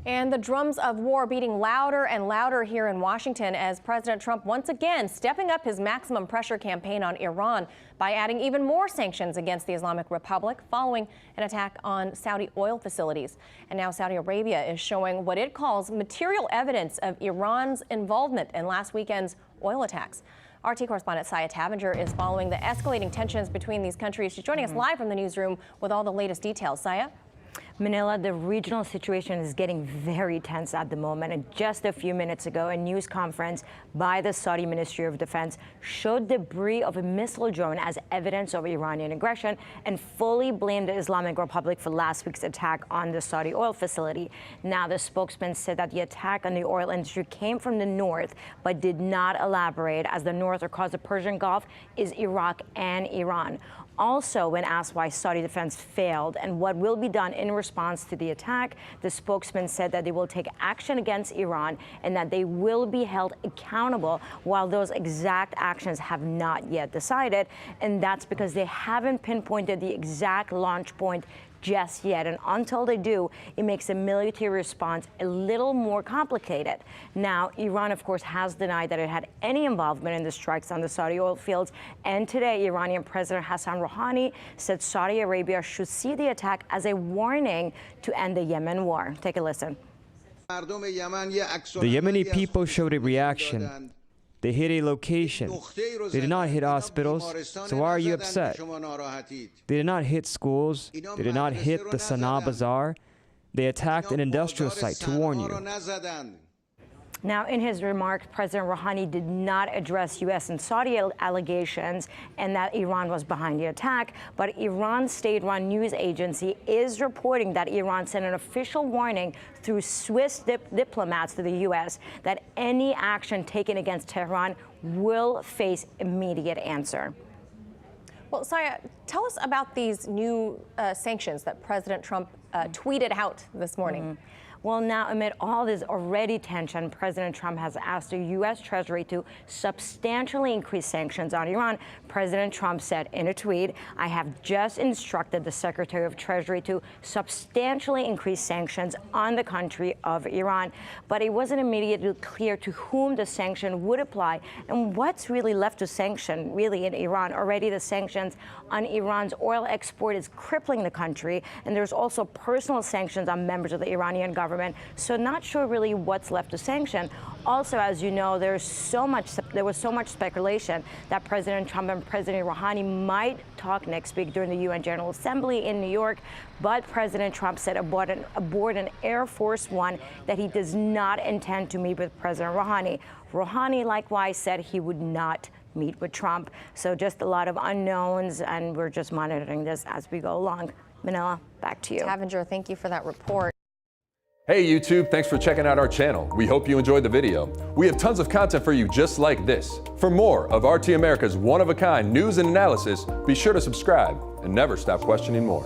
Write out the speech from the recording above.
And the drums of war beating louder and louder here in Washington as President Trump once again stepping up his maximum pressure campaign on Iran by adding even more sanctions against the Islamic Republic following an attack on Saudi oil facilities. And now Saudi Arabia is showing what it calls material evidence of Iran's involvement in last weekend's oil attacks. RT correspondent Sayeh Tavangar is following the escalating tensions between these countries. She's joining us live from the newsroom with all the latest details. Sayeh? Manila, the regional situation is getting very tense at the moment. And just a few minutes ago, a news conference by the Saudi Ministry of Defense showed debris of a missile drone as evidence of Iranian aggression and fully blamed the Islamic Republic for last week's attack on the Saudi oil facility. Now, the spokesman said that the attack on the oil industry came from the north, but did not elaborate, as the north across the Persian Gulf is Iraq and Iran. Also, when asked why Saudi defense failed and what will be done in response to the attack, the spokesman said that they will take action against Iran and that they will be held accountable, while those exact actions have not yet decided. And that's because they haven't pinpointed the exact launch point just yet. And until they do, it makes a military response a little more complicated. Now, Iran, of course, has denied that it had any involvement in the strikes on the Saudi oil fields. And today, Iranian President Hassan Rouhani said Saudi Arabia should see the attack as a warning to end the Yemen war. Take a listen. The Yemeni people showed a reaction. They hit a location. They did not hit hospitals, so why are you upset? They did not hit schools. They did not hit the Sana'a Bazaar. They attacked an industrial site to warn you. Now, in his remarks, President Rouhani did not address U.S. and Saudi allegations and that Iran was behind the attack, but Iran's state-run news agency is reporting that Iran sent an official warning through Swiss diplomats to the U.S. that any action taken against Tehran will face immediate answer. Well, Sayeh, tell us about these new sanctions that President Trump tweeted out this morning. Well, now, amid all this already tension, President Trump has asked the U.S. Treasury to substantially increase sanctions on Iran. President Trump said in a tweet, "I have just instructed the Secretary of Treasury to substantially increase sanctions on the country of Iran." But it wasn't immediately clear to whom the sanction would apply and what's really left to sanction, really, in Iran. Already the sanctions on Iran's oil export is crippling the country, and there's also personal sanctions on members of the Iranian government. So not sure really what's left to sanction. Also, as you know, there was so much speculation that President Trump and President Rouhani might talk next week during the UN General Assembly in New York. But President Trump said aboard an Air Force One that he does not intend to meet with President Rouhani. Rouhani likewise said he would not meet with Trump. So just a lot of unknowns, and we're just monitoring this as we go along. Manila, back to you. Tavangar, thank you for that report. Hey YouTube, thanks for checking out our channel. We hope you enjoyed the video. We have tons of content for you just like this. For more of RT America's one-of-a-kind news and analysis, be sure to subscribe and never stop questioning more.